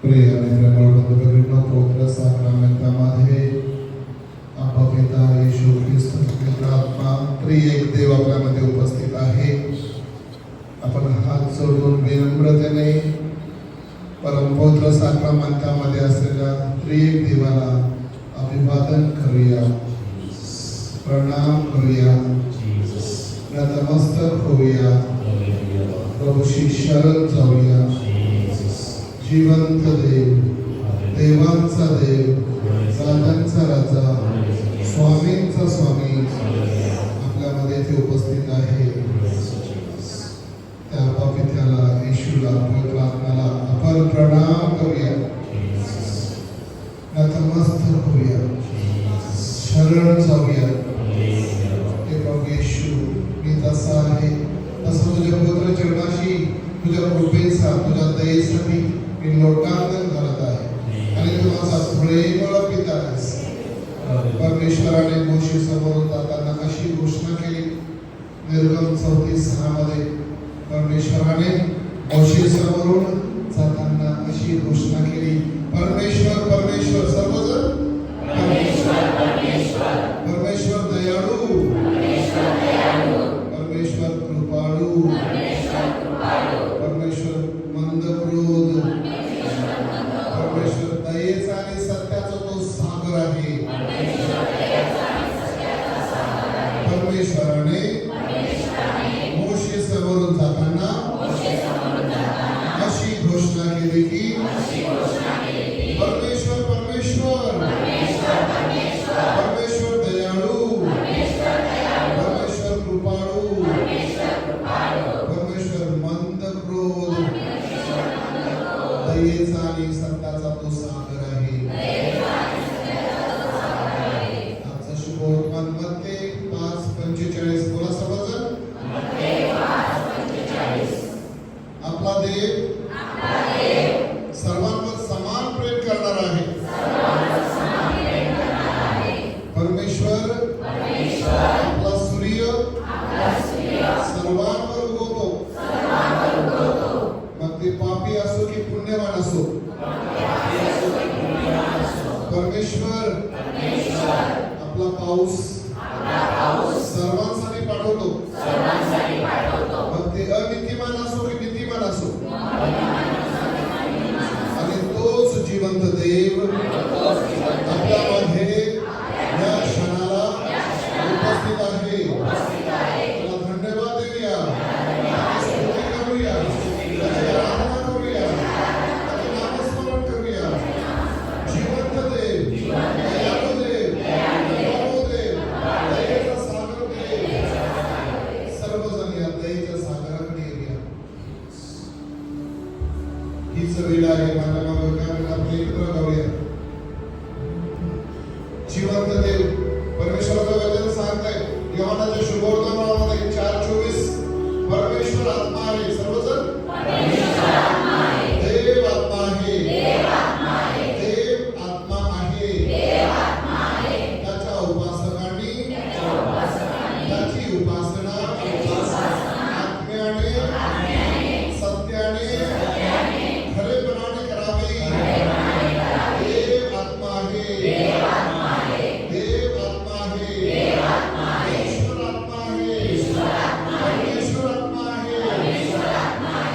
प्रिय आणि प्रेमळ बंधू पवित्र साक्रामेंटामध्ये आपला पिता येशू ख्रिस्त पवित्र आत्मा त्रिएक देव आपल्यामध्ये उपस्थित आहे. आपण हात जोडून विनम्रतेने परमपवित्र साक्रामेंटामध्ये असलेल्या त्रिएक देवाला अभिवादन करूया, प्रणाम करूया, नतमस्तक होऊया, प्रभूशी शरण जाऊया. जिवंत देव, देवांचा देव, राजांचा राजा, स्वामींचा स्वामी आपल्यामध्ये ते उपस्थित आहे. त्या पवित्राला, येशूला, पवित्र आत्म्याला आपण प्रणाम करूया, नतमस्तक होऊया, शरण जाऊया. हे प्रभू येशू, मी तसा आहे तसं तुझ्या पवित्र चरणाशी, तुझ्या कृपेचा, तुझ्या दयेसाठी मी लोटांगण करत आहे. आणि तू माझा प्रेमळ पिता आहेस. परमेश्वराने मोशे समोरून जाताना अशी घोषणा केली. निर्गम 34:6 मध्ये परमेश्वराने मोशे समोरून जाताना अशी घोषणा केली. परमेश्वर परमेश्वर सर्वजण परमेश्वर परमेश्वर परमेश्वर दयाळू परमेश्वर कृपाळू परमेश्वर मंदक्रोध परमेश्वर दयेचा आणि सत्याचा तो सागर आहे. परमेश्वराने मोशे समोरून जाताना अशी घोषणा केली की परमेश्वर परमेश्वर परमेश्वर दयाळू परमेश्वर कृपाळू परमेश्वर मंदक्रोध दयेचा आणि सत्याचा तो सागर आहे. आजचा शुभवर्तमान मध्ये 5:45 बोला सर्वजण. आपला देव सर्वांवर समान प्रेम करणार आहे. परमेश्वर आपला सूर्य सर्वांवर उगवतो, मग ते पापी असो की पुण्यवान असो. परमेश्वर आपला पाऊस सर्वांसाठी पाठवतो, मग ते अनितिमान असो की नीतिमान असो. आणि तोच जिवंत देव आपल्यामध्ये या क्षणाला उपस्थित आहे. त्याला धन्यवाद देऊया, स्तुती करूया, त्याची आराधना करूया, त्याचे नामस्मरण करूया. जिवंत देव, दयाळू देव, कृपाळू देव, दयेचा सागर देव. सर्वजण या दयेच्या सागराकडे येऊया. हीच वेळ आहे माझ्या मागं आपले एकत्र जाऊया. जिवंत देव परमेश्वराचं वचन सांगतंय योहानाच्या शुभवर्तमानामध्ये 4:24 परमेश्वर आत्मा आहे. सर्वजण देव आत्मा आहे, देव आत्मा आहे. त्याच्या उपासकांनी त्याची उपासना आत्म्याने सत्याने खरेपणाने करावी. देव आत्मा आहे, देव आत्मा आहे, ईश्वर आत्मा आहे, परमेश्वर आत्मा आहे.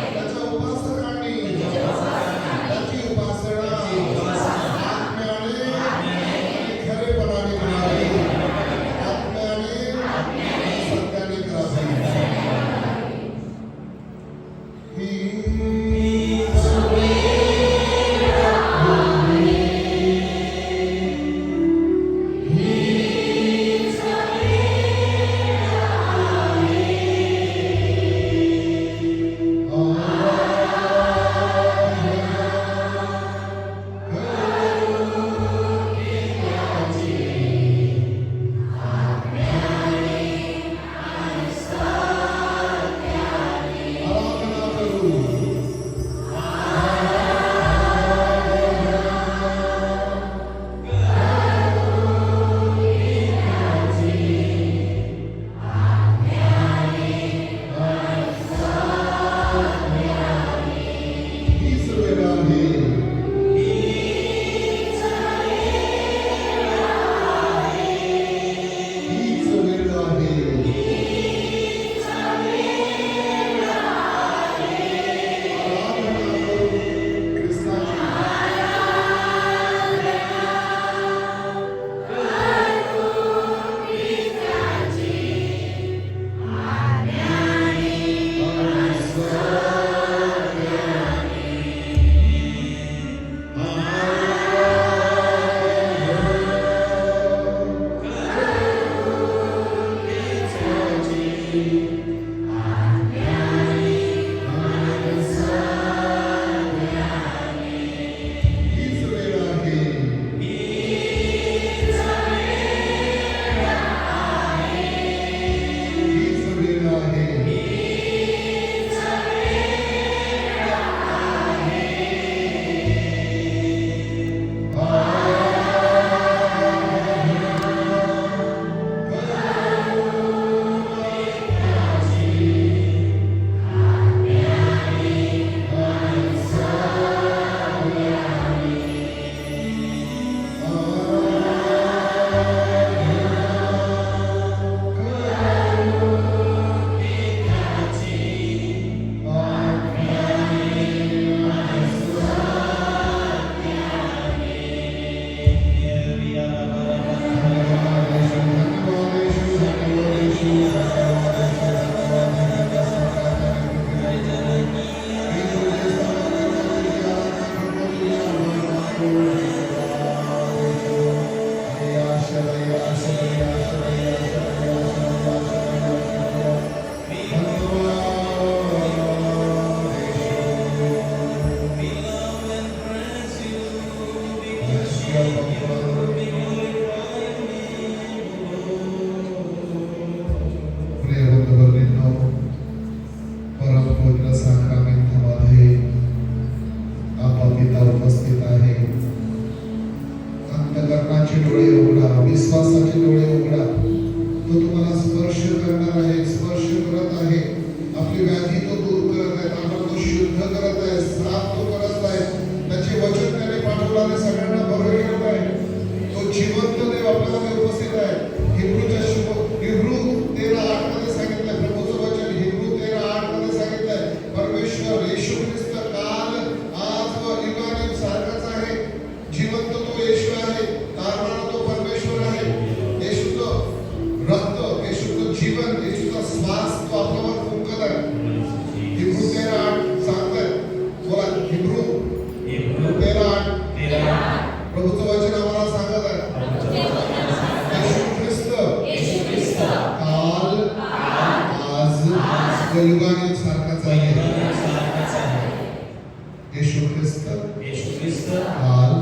काल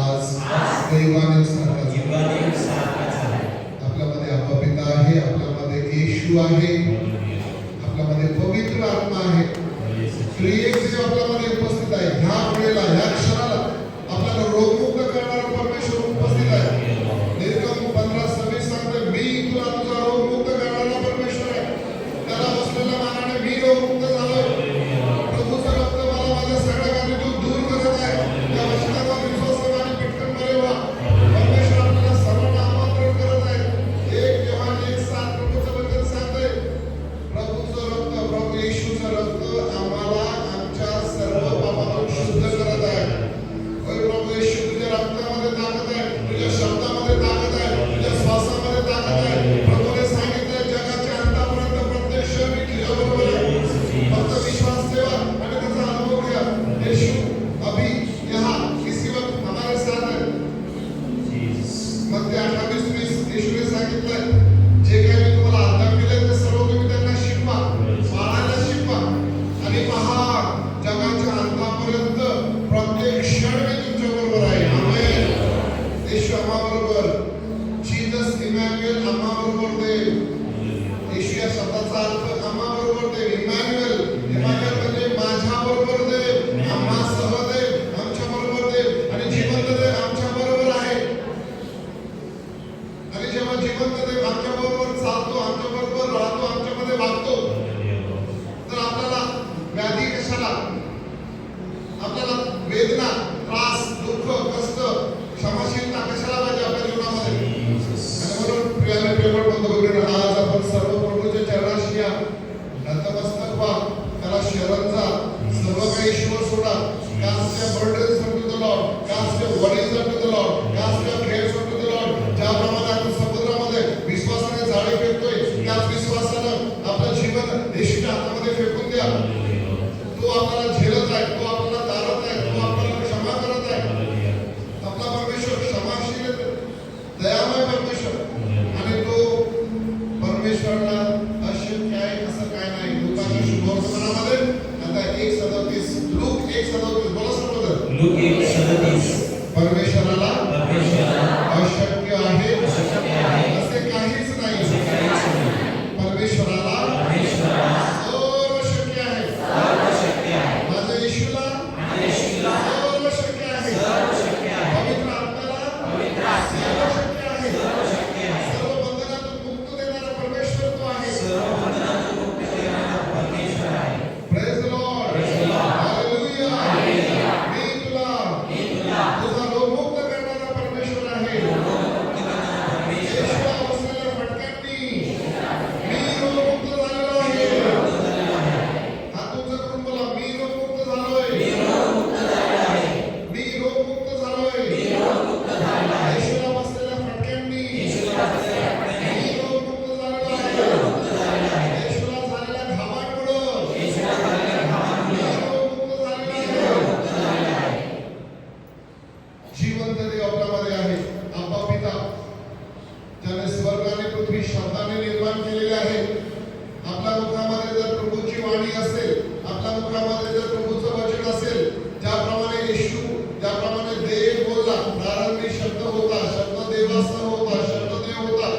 आज दैवाने सारखाच आहे. आपल्यामध्ये आबा पिता आहे, आपल्यामध्ये येशू आहे, आपल्यामध्ये पवित्र आत्मा आहे. त्रिएक देव आपल्यामध्ये उपस्थित आहे. ह्या वेळेला ह्या क्षणाला आपल्याला रोगमुक्त करणारा परमेश्वर उपस्थित आहे. निर्गम 15:26 सांगते, मी तुला तुझा रोगमुक्त करणारा परमेश्वर आहे. त्याला बसलेल्या मानाने मी रोगमुक्त झालो. प्रभूचं रक्त मला माझ्या सगळ्या गाठीतून दूर करत आहे. त्या वचनावर विश्वास करा आणि पटकन बरे व्हा. परमेश्वर आपल्याला सर्वांना आमंत्रण करत आहे. 1 योहान 1:7 प्रभूचं वचन सांगते, प्रभूचं रक्त, प्रभू येशूचं रक्त आम्हाला आमच्या सर्व पापातून शुद्ध करत आहे. होय प्रभू येशू, तुझ्या रक्तामध्ये ताकद आहे, तुझ्या शब्दामध्ये ताकद आहे, तुझ्या श्वासामध्ये ताकद आहे. प्रभूने सांगितलं, जगाच्या अंतापर्यंत प्रत्यक्ष मी तुझ्याबरोबर आहे. फक्त विश्वास ठेवा आणि त्याचा अनुभव घ्या. येशू अभी यहाँ इसी वक्त हमारे साथ है. मत्ती 28:20 येशूने सांगितलं, जे काही मी तुम्हाला आज्ञा केले ते सर्व तुम्ही त्यांना शिकवा, पाळायला शिकवा. आणि पहा, जगाच्या अंतापर्यंत प्रत्येक क्षण मी तुमच्या बरोबर आहे. आमेन. येशू आम्हाबरोबर, जीसस इमॅन्युएल आम्हाबरोबर देव. येशू या शब्दाचा अर्थ आम्हाबरोबर देव. इमॅन्युएल, इमॅन्युएल म्हणजे माझ्याबरोबर देव, आम्हासह देव, आमच्याबरोबर देव. आणि जिवंत देव आमच्याबरोबर आहे. आणि जेव्हा जिवंत देव आमच्याबरोबर चालतो, आमच्याबरोबर राहतो, आमच्यामध्ये वागतो, तर आपल्याला व्याधी कशाला, आपल्याला वेदना, त्रास, दुःख, कष्ट, क्षमाशीलता कशाला पाहिजे आपल्या जीवनामध्ये. आणि म्हणून प्रियाने प्रेमळ बंधू, आज आपण सर्व प्रभूच्या चरणाशी या, नतमस्तक व्हा, त्याला शरण जा, सर्व काही ईश्वर सोडा. Cast your burdens unto the Lord, cast your worries unto the Lord, cast your cares unto the Lord. ज्याप्रमाणे आपण समुद्रामध्ये विश्वासाने जाळे फेकतोय, त्याच विश्वासानं आपलं जीवन येशूच्या हातामध्ये फेकून द्या. तो आपल्याला झेलत आहे, तो आपल्याला तारत आहे, तो आपल्याला क्षमा करत आहे. आपला परमेश्वर क्षमाशील, दयामय परमेश्वर. आणि तो परमेश्वराला अशक्य आहे असं काय नाही. लोकांच्या शुभवर्तमानामध्ये आता 1:37 लूक 1:37 बोला सर्वजण. लूक 1:37 परमेश्वराला अशक्य आहे असे काहीच नाही. परमेश्वराला सर्व शक्य आहे. माझ्या येशूला सर्व शक्य आहे. पवित्र आत्म्याला सर्व शक्य आहे. सर्व बंधनातून मुक्त देणारा परमेश्वर तो आहे. Praise the Lord. Hallelujah. मी तुला तुझा रोगमुक्त करणारा परमेश्वर आहे. येशूला बसलेल्या फटक्यांनी मी रोगमुक्त झालेलो आहे. हात उंच करून बोला, मी रोगमुक्त झालोय. मी रोगमुक्त झालोय. येशूला बसलेल्या फटक्यांनी मी रोगमुक्त झालेलो आहे. येशूला झालेल्या घामांमुळं मी रोगमुक्त झालेलो आहे. जिवंत देव आपल्यामध्ये आहे. आबा पिता, ज्याने स्वर्ग आणि पृथ्वी शब्दाने निर्माण केलेले आहे. आपल्या मुखामध्ये जर प्रभूची वाणी असेल, आपल्या मुखामध्ये जर प्रभूचं वचन असेल, ज्याप्रमाणे येशू, ज्याप्रमाणे देव बोलला, प्रारंभी शब्द होता, शब्द देवासह होता, शब्द देव होता.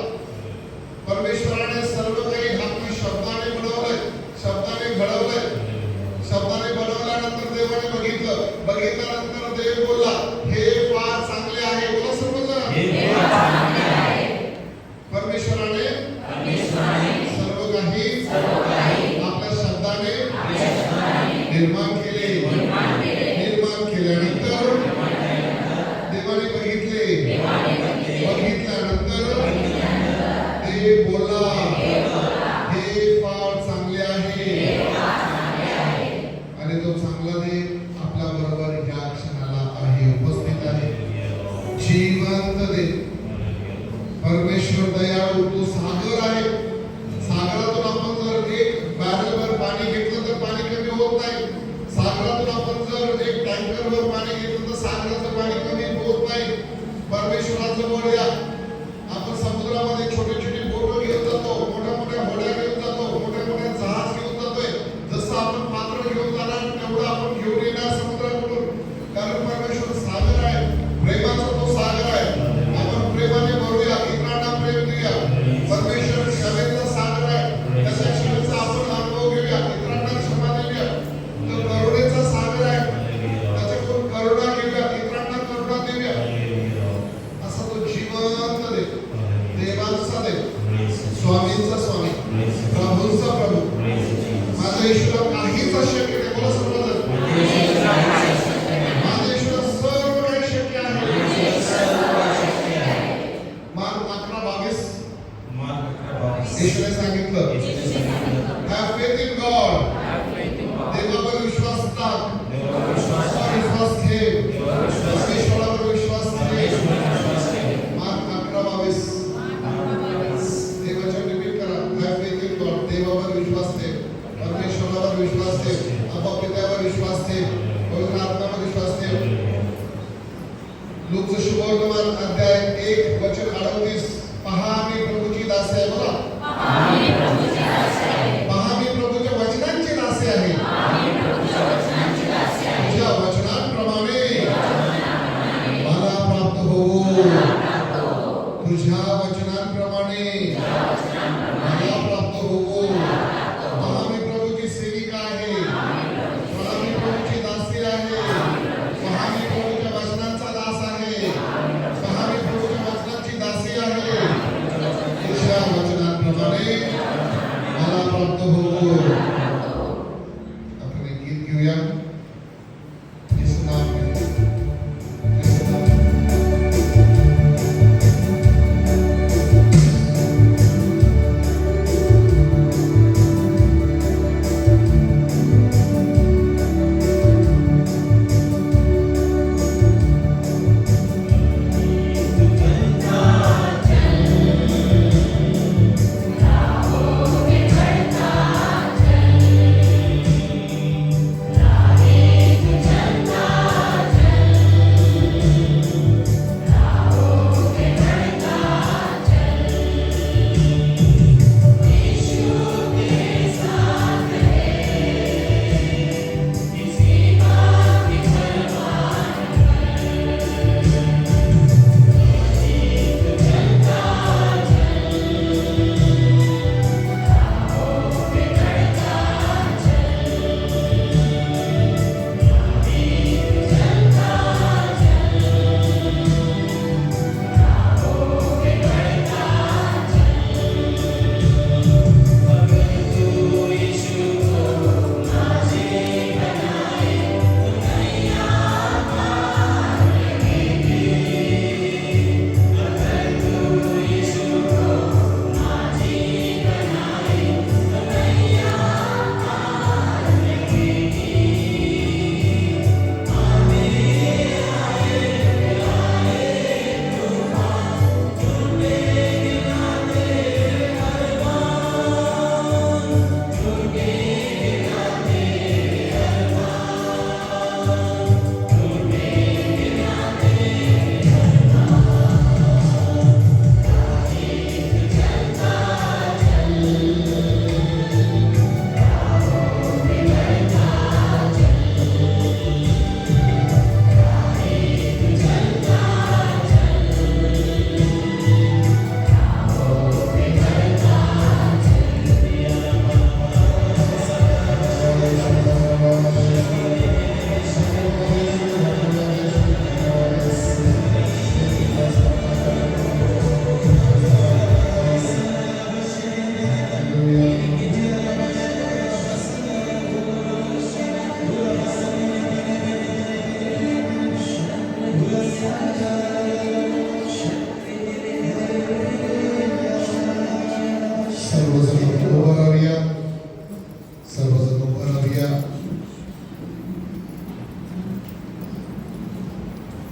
परमेश्वराने सर्व काही आपल्या शब्दाने बनवलंय, शब्दाने घडवलंय. शब्दाने बनवल्यानंतर देवाने बघितल्यानंतर देव बोलला, हे फार चांगले आहे. बोला सर्वजण. परमेश्वराने सर्व काही आपल्या शब्दाने निर्माण केले. निर्माण केल्यानंतर देवाने बघितल्यानंतर देव बोलला, हे फार चांगले आहे. आणि तो चांगला देव आपल्या बरोबर या क्षणाला आहे, उपस्थित आहे. जिवंत देव परमेश्वर दयाळू, तो सागर आहे. सागरातून आपण जर एक बॅरलवर पाणी घेतलं तर पाणी कमी होत नाही. सागरातून आपण जर एक टँकरवर पाणी घेतलं तर सागराचं पाणी कमी होत नाही. परमेश्वराचं बळ या. आपण समुद्रामध्ये छोटे छोटे बोट घेऊन जातो, मोठ्या मोठ्या होड्या घेऊन जातो, मोठ्या मोठ्या जहाज घेऊन जातोय. जसं आपण पात्र घेऊन जाणार तेवढं आपण घेऊन येणार समुद्राकडून. कारण परमेश्वर ठेव. पवित्र आत्म्यामध्ये विश्वास ठेव. लूकचं शुभवर्तमान अध्याय 1 वचन 38. पहा मी प्रभूची दासी आहे. बोला, पहा मी प्रभूच्या वचनांची दासी आहे. तुझ्या वचनांप्रमाणे मला प्राप्त हो. तुझ्या वचनांप्रमाणे मला प्राप्त हो. पहा मी प्रभूची सेविका आहे. पहा मी प्रभूची दासी आहे. पहा मी प्रभूच्या वचनांचा दास आहे. पहा मी प्रभूच्या वचनांची दासी आहे. तुझ्या वचनांप्रमाणे मला प्राप्त हो. आपण एक गीत घेऊया.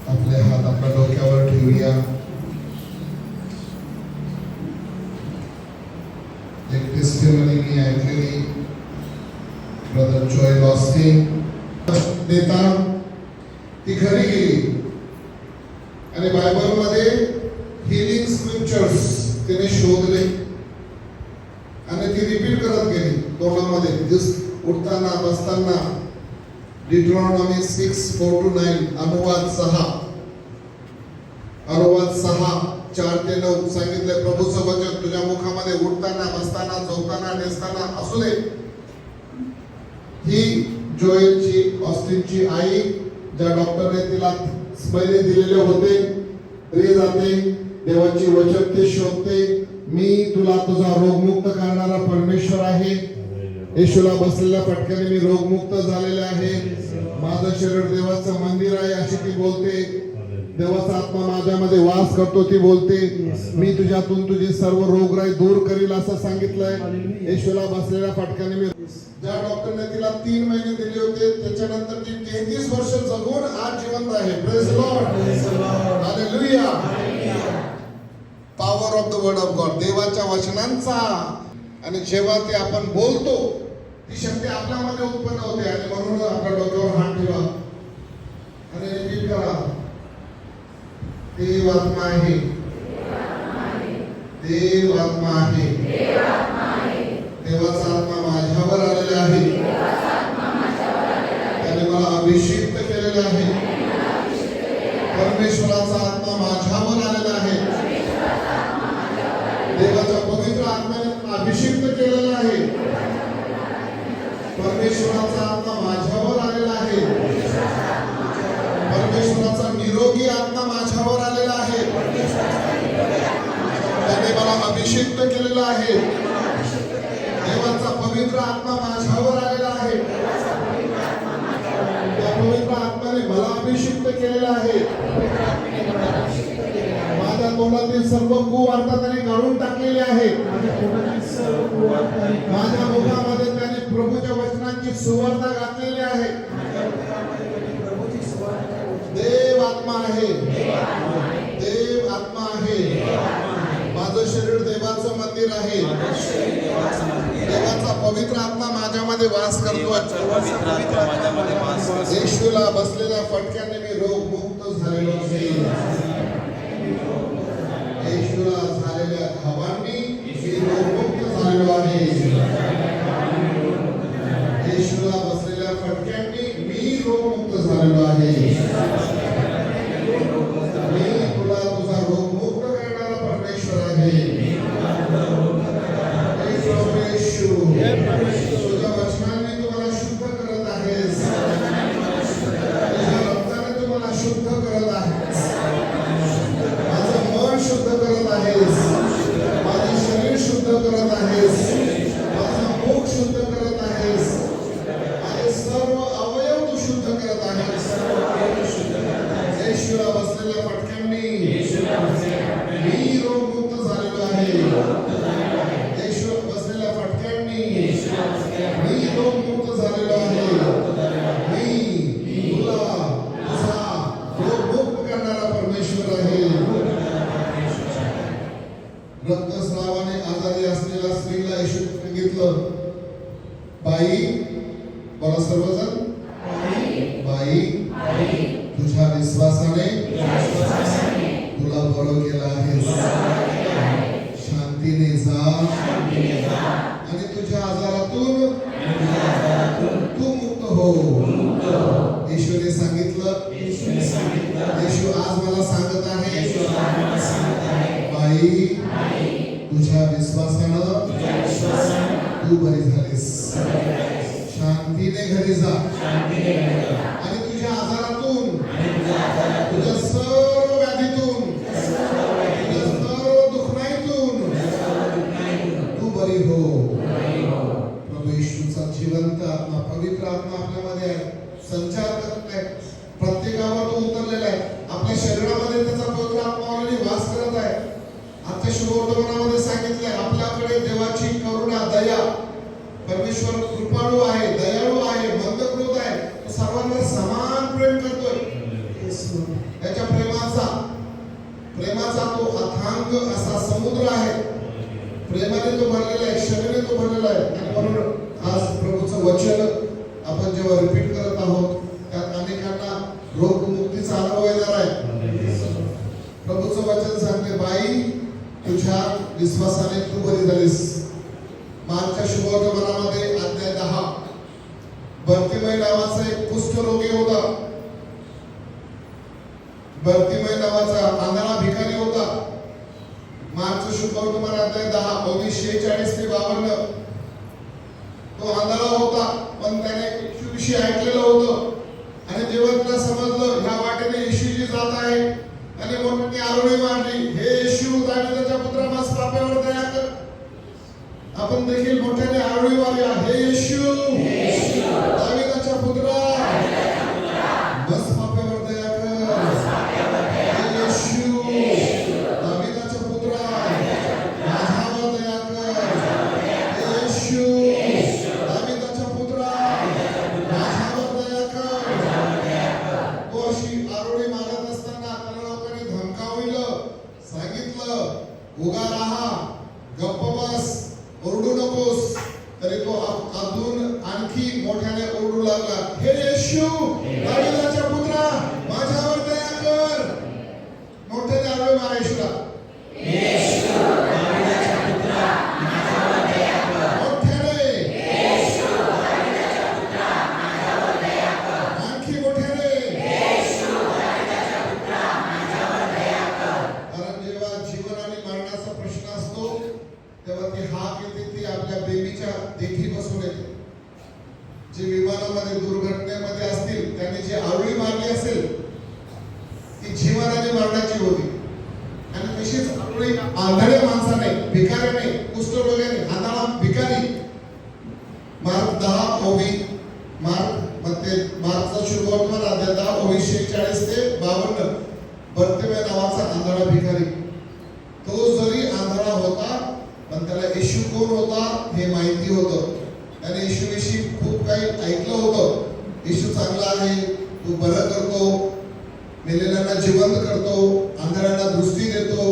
आपले हात आपल्या डोक्यावर ठेवूया. एक टेस्टिमनी मी ऐकलेली ब्रदर जॉय लॉस्टिन देता ती घरी गेली आणि बायबलमध्ये हिलिंग स्क्रिप्चर्स तिने शोधले आणि ती रिपीट करत गेली तोंडामध्ये. उठताना बसताना डिट्रॉनॉमी 6:4-9 अनुवाद 6:4-9 सांगितले. प्रभूचं वचन तुझ्या मुखामध्ये उठताना बसताना झोपताना नेसताना असू दे. ही जोएलची ऑस्टिनची आई ज्या डॉक्टरने तिला पहिले दिलेले होते. रे जाते देवाची वचन ते शोधते. मी तुला तुझा रोगमुक्त करणारा परमेश्वर आहे. येशूला बसलेल्या फटक्याने मी रोगमुक्त झालेले आहे. माझं शरीर देवाचं मंदिर आहे अशी ती बोलते. देवाचा आत्मा माझ्यामध्ये वास करतो ती बोलते. मी तुझ्यातून तुझी सर्व रोगराई दूर करील असं सांगितलंय. येशूला बसलेल्या फटक्याने मी ज्या डॉक्टरने तिला 3 महिने दिले होते त्याच्यानंतर ती 33 वर्ष जगून आज जिवंत आहे. Praise Lord, hallelujah. Power of the word of God, देवाच्या वचनांचा. आणि जेव्हा ते आपण बोलतो ती शक्ती आपल्यामध्ये उत्पन्न होते आणि म्हणून आपल्या डोक्यावर हात ठेवा आणि रिपीट करा. देव आत्मा आहे, देव आत्मा आहे, देवाचा आत्मा माझ्यावर आलेला आहे, त्याने मला अभिषेक केलेला आहे, परमेश्वराचा आत्मा माझ्यावर आलेला आहे, देवाच्या पवित्र आत्म्याने अभिषेक केलेला आहे, परमेश्वराचा आत्मा माझ्यावर आलेला आहे, परमेश्वराचा निरोगी आत्मा माझ्यावर आलेला आहे, त्याने मला अभिषेक केलेला आहे, देवाचा पवित्र आत्मा माझ्यावर आलेला आहे, त्या पवित्र आत्म्याने मला अभिषेक केलेला आहे, माझ्या तोंडातील सर्व कुवार्ता त्याने काढून टाकलेली आहे, माझ्या मुखामध्ये त्याने प्रभूच्या वचनांची सुवार्ता घातलेली आहे. देव आत्मा आहे, देव आत्मा आहे, माझं शरीर देवाचं मंदिर आहे, देवाचा पवित्र आत्मा माझ्यामध्ये वास करतो. येशूला बसलेल्या फटक्याने मी रोगमुक्त झालेलो आहे, येशूला झालेल्या हवांनी मी रोगमुक्त झालेलो आहे, येशूला बसलेल्या फटक्यांनी मी रोगमुक्त झालेलो आहे. मी तुला तुझा रोगमुक्त करणारा परमेश्वर आहे. येशू, तुझ्या वचनाने तू मला शुद्ध करत आहेस, तुझ्या रक्ताने तू मला शुद्ध करत आहेस, माझं मन शुद्ध करत आहेस, माझे शरीर शुद्ध करत आहेस, माझा मुख शुद्ध करत आहेस, माझे सर्व अवयव तू शुद्ध करत आहेस. येशूला बसलेल्या फटक्यांनी मी रोगमुक्त झालेलो आहे, येशूला बसलेल्या फटक्यांनी मी रोगमुक्त झालेलो आहे. मी तुला तुझा रोगमुक्त करणारा परमेश्वर आहे. रक्तस्रावाने आजारी असलेल्या स्त्रीला येशू सांगितलं, बाई, बोला सर्वजण, बाई, तुझ्या विश्वासाने तुला बरं केलं आहे, शांतीने जा आणि तुझ्या आजारातून तू मुक्त हो. येशूने सांगितलं, येशू आज मला सांगत आहे, बाई, तुझ्या विश्वासानं तू बरी झालीस, शांतीने घरी जा आणि तुझ्या आजारातून, तुझ्या सर्व व्याधीतून, तुझ्या सर्व दुखण्यातून तू बरी हो. प्रभू येशूचा जिवंत आत्मा, पवित्र आत्मा आपल्यामध्ये आहे, संचार करत आहे, प्रत्येकावर तो उतरलेला आहे, आपल्या शरीरामध्ये त्याचा पवित्र आत्मा ऑलरेडी वास करत आहे. आजच्या शुभवर्तमानामध्ये सांगितलंय, आपल्याकडे देवाची करुणा, दया, परमेश्वर कृपाळू आहे, दयाळू आहे, मंदकृत आहे, तो सर्वांवर समान प्रेम करतोय. त्याच्या प्रेमाचा तो अथांग असा समुद्र आहे, प्रेमाने तो भरलेला आहे, क्षमेने तो भरलेला आहे. आणि म्हणून आज प्रभूचं वचन आपण जेव्हा रिपीट करत आहोत, त्यात अनेकांना रोगमुक्तीचा अनुभव येणार आहे. प्रभूचं वचन सांगते, बाई, तुझ्या विश्वासाने तू बरी झालीस. मागच्या शुभवर्तमानामध्ये अध्याय 10, बर्तिमय नावाचा एक कुष्ठरोगी होता. बर्तिमय नावाचा आंधळा भिकारी होता. मागचं शुभवर्तमान अध्याय 10, 46 ते 52. तो आंधळा होता, पण त्याने येशूविषयी ऐकलेलं होतं आणि जेव्हा त्याला समजलं ह्या वाटेने येशू जी जात आहे, आणि म्हणून ती आरोळी मारली, हे येशू, दाविदाच्या पुत्रा, माझ पापावर दया कर. आपण देखील मोठ्याने आरोळी मारूया, हे येशू, दाविदाच्या पुत्रा, बस पापावर दया कर. हे येशू, दाविदाच्या पुत्रा, माझ्यावर दया कर. हे येशू, दाविदाच्या पुत्रा, माझ्यावर दया कर. तो अशी आरोळी मारत असताना त्याला लोकांनी धमकावलं, सांगितलं, उगा राहा, गप्प बस, ओरडू नकोस. तरी तो दाविदाच्या पुत्रा माझ्यावर दया कर. मोठ्याने आलोय मारा येशूला. आणखी मोठ्याने. कारण जेव्हा जीवन आणि मरणाचा प्रश्न असतो तेव्हा ती हाक येते, ती आपल्या बेबीच्या देखी बसून येते. जे विमानामध्ये दुर्घटनेमध्ये असतील त्यांनी जी आवळी मारली असेल ती जीवन आणि मरणाची होती. आणि तशीच आवळी आंधळ्या माणसाने, भिकाऱ्याने, कुष्ठरोग्याने, आंधळा भिकारी मार्क 10 ओवी मार्कचा शुभवर्तमान अध्याय 10 ओवी 46 ते 52 बर्तिमेय नावाचा आंधळा भिकारी. तो जरी आंधळा होता पण त्याला येशू कोण होता हे माहिती होतं. त्याने येशूविषयी खूप काही ऐकलं होतं. येशू चांगला आहे, तो बरं करतो, मेलेल्यांना जिवंत करतो, आंधळ्यांना दृष्टी देतो,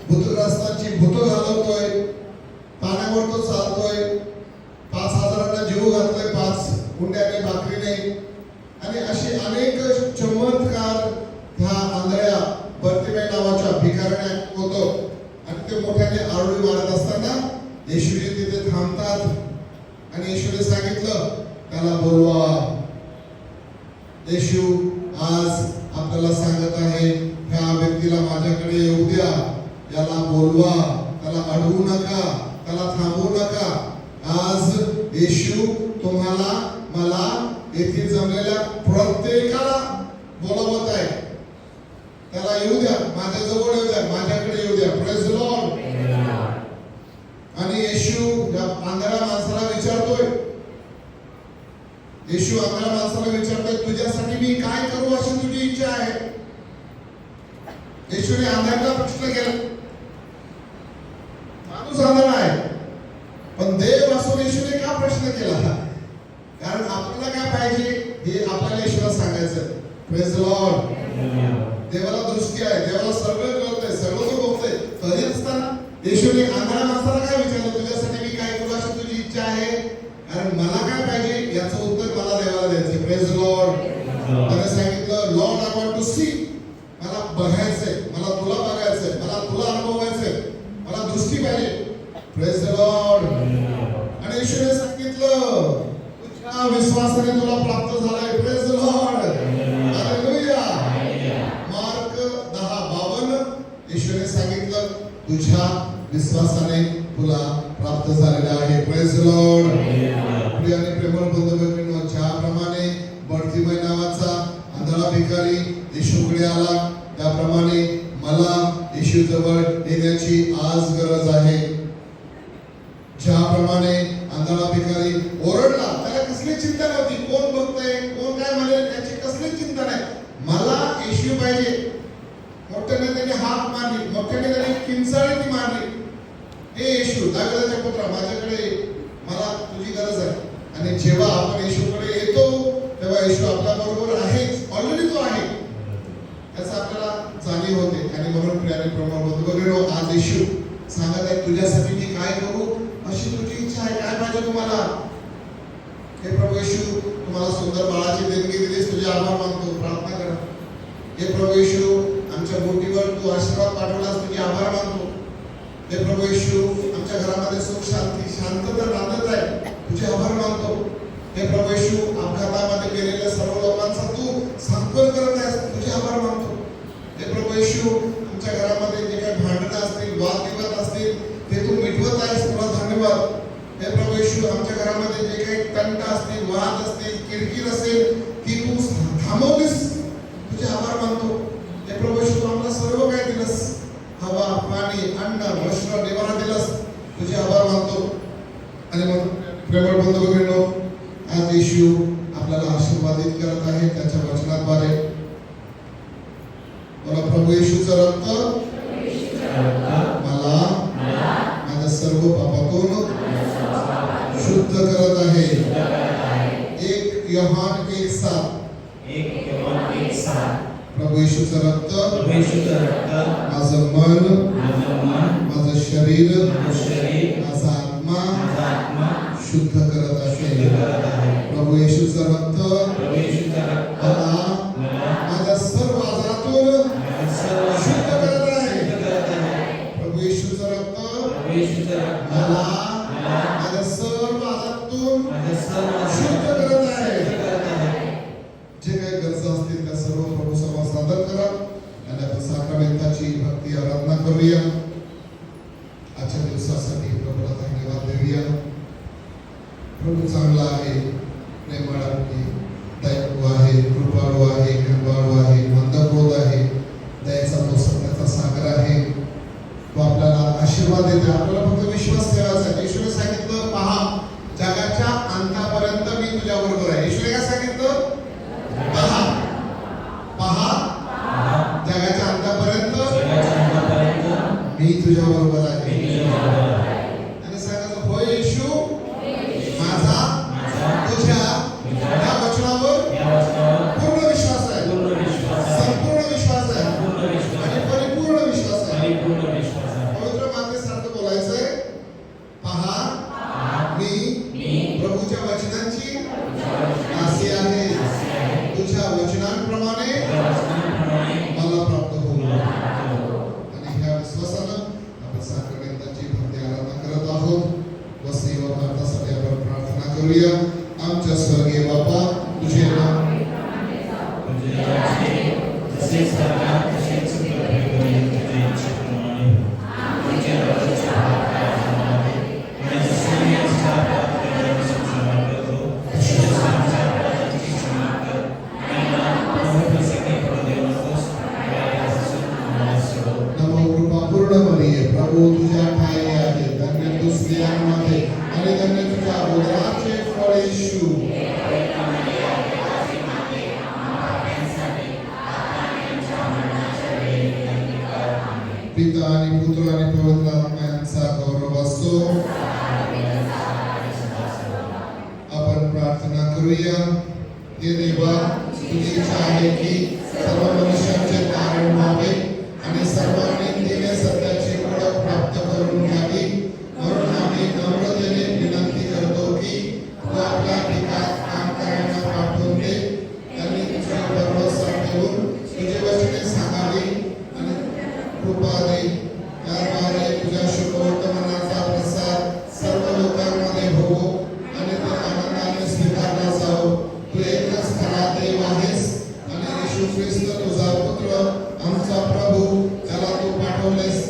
भूतग्रस्तांची भूतं घालवतोय, पाण्यावर तो चालतोय, 5,000 जीव घातले 5 हुंड्याने भाकरीने. आणि असे अनेक चमत्कार ह्या आंधळ्या बर्तिमेय नावाच्या भिकाऱ्याने होतं. आणि ते मोठ्याने आरडू मारत असताना येशूजी तिथे थांबतात आणि येशूने सांगितलं त्याला बोलवा. येशू आज आपल्याला सांगत आहे ह्या व्यक्तीला माझ्याकडे येऊ द्या, याला बोलवा, त्याला अडवू नका, त्याला थांबवू नका. आज येशू तुम्हाला, मला, येथे जमलेल्या प्रत्येकाला बोलवत आहे. त्याला येऊ द्या, माझ्या जवळ येऊ द्या, माझ्याकडे येऊ द्या. Praise the Lord. आणि येशू या आंधळ्या माणसाला विचारतोय, येशू आंधळ्या माणसाला विचारतोय तुझ्यासाठी मी काय करू अशी तुझी इच्छा आहे. येशूने आंधळ्याला प्रश्न केला. माणूस आंधळा आहे पण देव असून येशूने का प्रश्न केला? कारण आपल्याला काय पाहिजे हे आपल्याला येशूला सांगायचं. Praise the Lord. देवाला दृष्टी आहे, देवाला सगळं कळतंय, सगळं तो बघतोय. तरी असताना येशूने आंधळ्या माणसाला काय विचारलं, तुझ्यासाठी मी काय करू अशी तुझी इच्छा आहे? कारण मला काय पाहिजे याचं उत्तर मला देवाला द्यायचं. Praise the Lord. त्याने सांगितलं Lord I want to see. मला बघायचंय, मला तुला बघायचंय, मला तुला अनुभवायचंय, मला दृष्टी पाहिजे. Praise the Lord. आणि येशूने सांगितलं तुझ्या विश्वासाने तुला प्राप्त झालाय. Praise the Lord. Hallelujah. Mark 10:52 येशूने सांगितलं तुझ्या विश्वासाने तुला प्राप्त झालेला आहे. Praise the Lord. प्रिय आणि प्रेमळ बंधू-भगिनींनो, ज्याप्रमाणे बर्तिमेय नावाचा आंधळा भिकारी येशूकडे आला त्याप्रमाणे मला येशू जवळ येण्याची आज गरज आहे. ज्याप्रमाणे आंधळा भिकारी ओरडला, त्याला कसली चिंता नव्हती, कोण बघतंय, कोण काय म्हणेल याची कसली चिंता नाही. मला येशू पाहिजे. मोठ्याने त्याने हाक मारली, मोठ्याने त्याने किंचाळी ती मारली. हे येशू दाविदाच्या पुत्रा माझ्याकडे, मला तुझी गरज आहे. आणि जेव्हा आपण येशूकडे येतो तेव्हा येशू आपल्या बरोबर आहेच, ऑलरेडी तो आहे, याचा आपल्याला जाणीव होते. आणि म्हणून प्रियाने प्रमाण बंधू, आज येशू सांगत आहे तुझ्यासाठी मी काय करू अशी तुझी इच्छा आहे. काय पाहिजे तुम्हाला? हे प्रभू येशू तुम्हाला सुंदर बाळाची देणगी दिलीस, तुझे आभार मानतो. प्रार्थना करा. हे प्रभू येशू आमच्या बोटीवर तू आशीर्वाद पाठवलास, तुझे आभार मानतो. हे प्रभू येशू आमच्या घरामध्ये सुख शांती शांतता नांदत आहे, तुझे आभार मानतो. हे प्रभू येशू अपघातामध्ये गेलेल्या सर्व लोकांचा तू सांत्वन करत आहेस, तुझे आभार मानतो. हे प्रभू येशू आमच्या घरामध्ये जे काही भांडणं असतील, वादविवाद असतील ते तू मिटवत आहेस, तुला धन्यवाद. हे प्रभू येशू आमच्या घरामध्ये जे काही तंट असतील, वाद असतील, किरकिर असेल ती तू थांबवलीस, तुझे आभार मानतो. हे प्रभू येशू तू आम्हाला सर्व काही दिलंस, हवा, पाणी, अन्न, वस्त्र, निवारा दिलंस, तुझे आभार मानतो. आणि मग प्रेमळ बंधू भगिनींनो, आज येशू आपल्याला आशीर्वादित करत आहे त्याच्या वचनाद्वारे. मला प्रभू येशूचं रक्त मला माझ्या सर्व पापातून शुद्ध करत आहे. 1 योहान 1:7. प्रभू येशूचं रक्त माझं मन, माझं शरीर, माझा आत्मा शुद्ध करत आहे. प्रभू येशूचं रक्त मला माझ्या सर्व आजारातून शुद्ध करत आहे. प्रभू येशूचं रक्त मला माझ्या सर्व आजारातून शुद्ध करत आहे. जे काही गरजा असतील त्या सर्व प्रभू समोर सादर करा आणि आपण साक्रामेंटाची भक्ती आराधना करूया. आजच्या दिवसासाठी प्रभूला धन्यवाद देऊया. प्रभू चांगला आहे, प्रेमळ आहे, दयाळू आहे, कृपाळू आहे, कृपाळू आहे, मंदक्रोध आहे, दयाचा तो सत्याचा सागर आहे. तो आपल्याला आशीर्वाद देते. आपल्याला फक्त विश्वास ठेवायचा आहे. येशूने सांगितलं, पहा जगाच्या अंतापर्यंत मी तुझ्या बरोबर आहे. येशूने काय सांगितलं? पहा पहा जगाच्या अंतापर्यंत मी तुझ्या बरोबर आहे. आणि सांगायचं, होय येशू, माझा तुझ्या या वचनावर पूर्ण विश्वास आहे, संपूर्ण विश्वास आहे आणि परिपूर्ण विश्वास आहे. पवित्र मातेसारखं बोलायचंय, पहा मी प्रभूच्या वचनांची दासी आहे. तुझ्या वचनांप्रमाणे मला प्राप्त होईल. आणि ह्या विश्वासानं आपण साक्रामेंटाची भक्ती आराधना करत आहोत. वसई व भारतासाठी आपण प्रार्थना करूया. आमच्या स्वर्गीय बापा, तुझे नाम प्रभू तुझ्या ठाई आहे. धन्य तू स्त्रियांमध्ये आणि धन्य तुझ्या उदराचे फळ येशू. पिता आणि पुत्र आणि पवित्र आत्मा यांचा गौरव असो. आपण प्रार्थना करूया. हे देवा, तुझी इच्छा आहे की सर्व मनुष्यांचे तारण व्हावे आणि सर्वांनी दिव्य सत्याची ओळख प्राप्त करून घ्यावी. म्हणून आम्ही नम्रतेने विनंती करतो की तू आपल्या ठिकाणी काम करायला पाठवून दे. त्यांनी तुझ्यावर भरोसा ठेवून तुझे वचने सांगावी आणि कृपा दे. त्याद्वारे तुझ्या शुभवर्तमानाचा प्रसार सर्व लोकांमध्ये होवो आणि ते आनंदाने स्वीकारला जावो. तू एकच खरा देव आहेस आणि येशू ख्रिस्त तुझा पुत्र, आमचा प्रभू, त्याला तू पाठवलेस.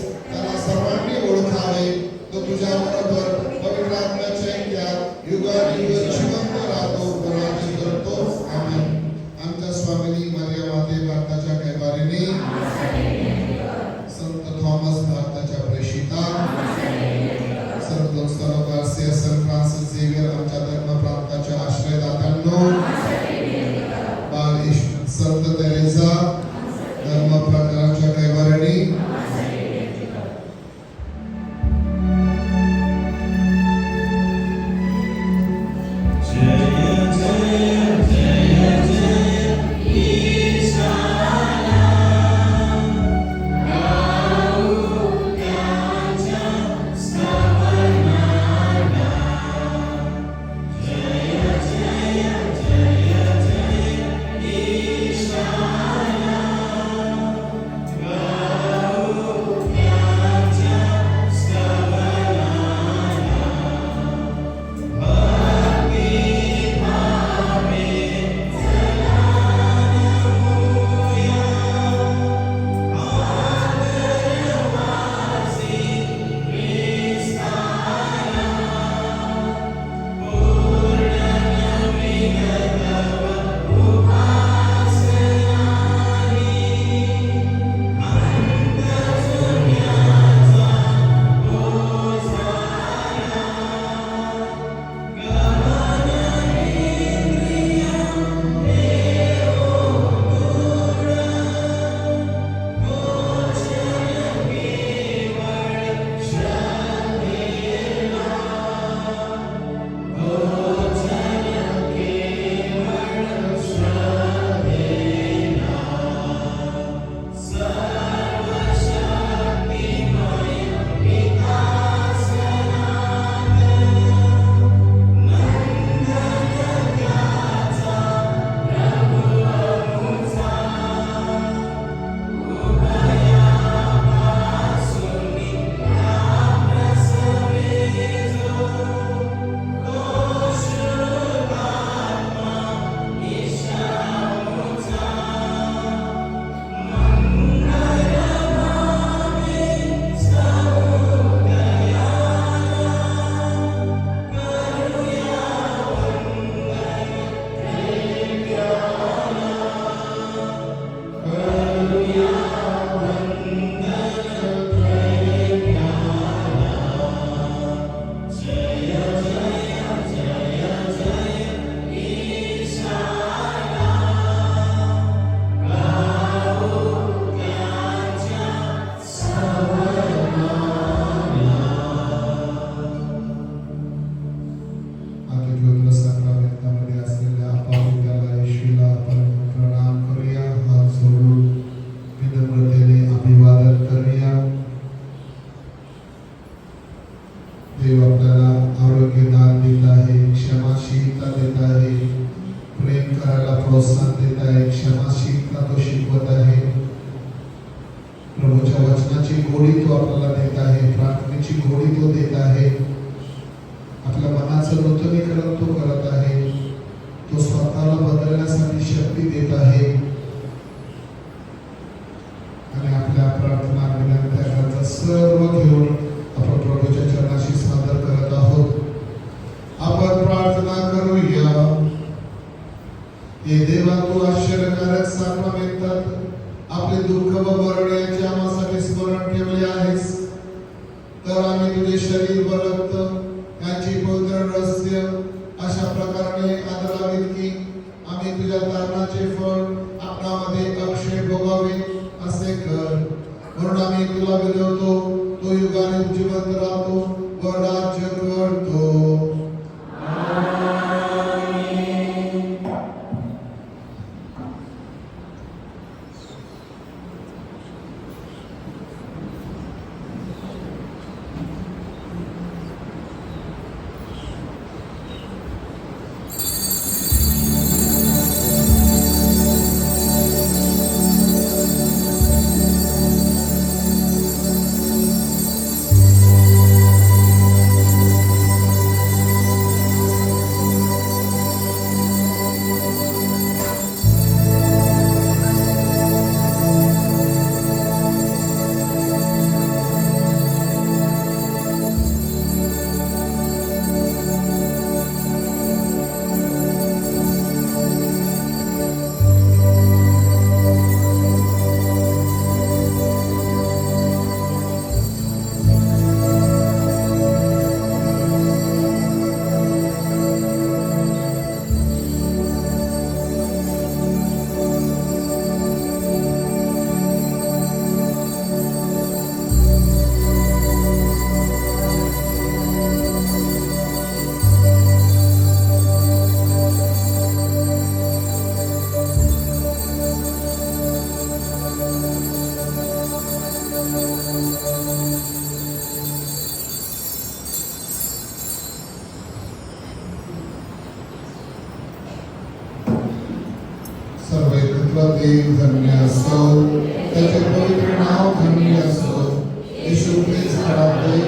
आहे, क्षमाशीलता तो शिकवत आहे. प्रभूच्या वचनाची गोडी तो आपल्याला देत आहे, प्रार्थनेची गोडी तो देत आहे. आपल्या मनाचं नूतनीकरण तो करत आहे. तो स्वतःला बदलण्यासाठी शक्ती देत आहे आणि आपल्या प्रार्थना विनंत्या गरजा सर्व घेऊन आपण प्रभूच्या चरणाशी सादर करत आहोत. आपण प्रार्थना करूया. हे देवा, तू आश्चर्यकारक साक्रामेंतात आपले दुःख व मरण याचे आम्हासाठी स्मरण ठेवले आहेस, तर आम्ही तुझे शरीर व रक्त यांची पवित्र रहस्य अशा प्रकारे आदरावीत की आम्ही तुझ्या दानाचे फळ आपणामध्ये अक्षय भोगावे असे कर. म्हणून आम्ही तुला विनवतो, तो युगाने जिवंत राहतो व राज्य करतो. सर्व एकत्र देव धन्य असो, त्याचे पवित्र नाव धन्य असो. येशू ख्रिस्त आपले